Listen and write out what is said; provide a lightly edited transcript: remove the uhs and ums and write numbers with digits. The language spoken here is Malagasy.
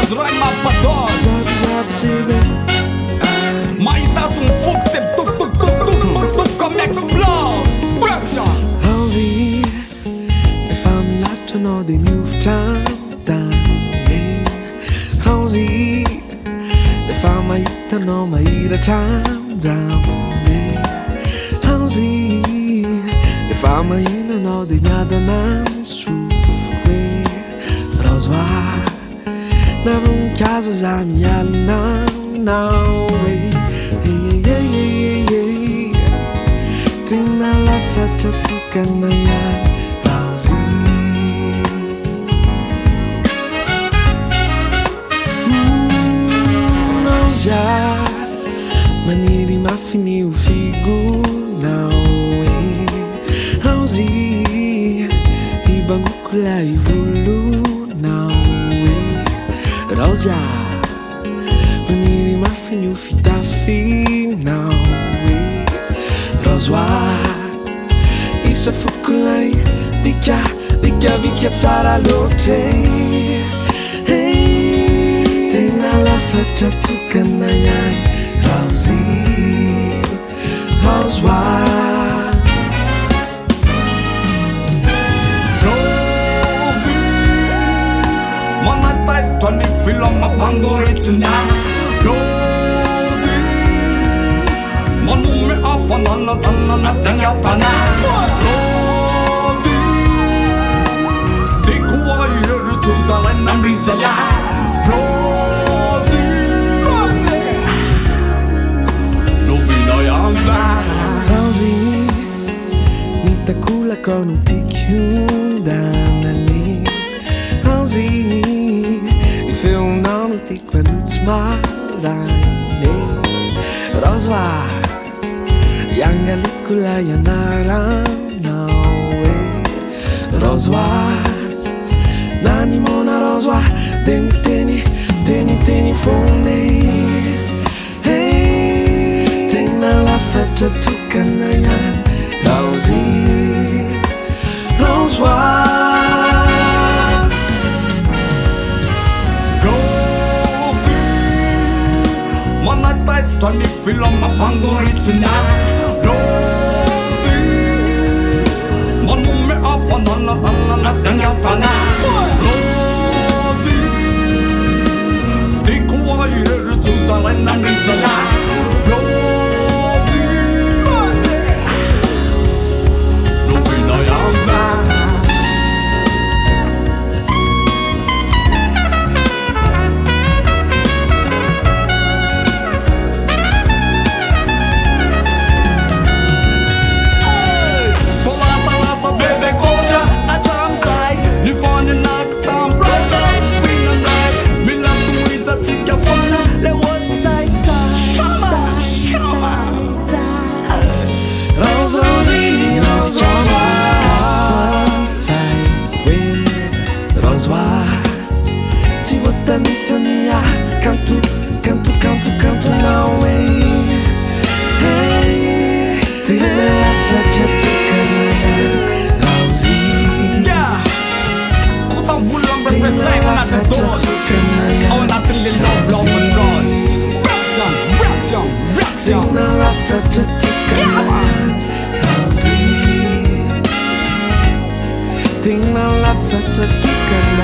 Israel mapados Mahita sumfukte tuk tuk tuk tuk tuk tuk comme explose Raozy, le famille là tu n'as des mouvements d'année Raozy, le famille tu n'as pas eu de temps d'année Raozy, le famille tu n'as des miadana souffler Raozoar, n'avons un caso zamial now Tingna la faccia tu kanaya Raozy Raozy Maniri ma fini o figo now Raozy Ibango kula ivulu now Raozy Maniri ma fini o fitafi now Raozoar Isa fukulay Bika tsara lote Tena la faccia tu kanayan Raozy Raozoar Raozy Manatay Tony film mapangoritina Raozy Manume afanana tanana tanga pana Raozy Dikuwa yeru tuzala namrizala Raozy Lovina yanga Raozy Nitakula con un tikyundanani Raozy Ife un anno ti quando smadane Raozoar Yanga likula yanara nawe Raozoar Nani mona Raozoar Teni fone Hey Tena la faccia tu kanayan Raozy Raozoar Raozy Manatay Tony film mapangoritina Raozy Manume afanana tanana tanga pana Raozy Dikuwa yeru tuzala namrizala Raozy Lovina yanga Misania, canto now Hey, tena la faccia tu kanayan Raozy Krutambull represent on the doors On a trilly love and loss Reaction Tena la faccia tu kanayan Raozy Tena la faccia tu kanayan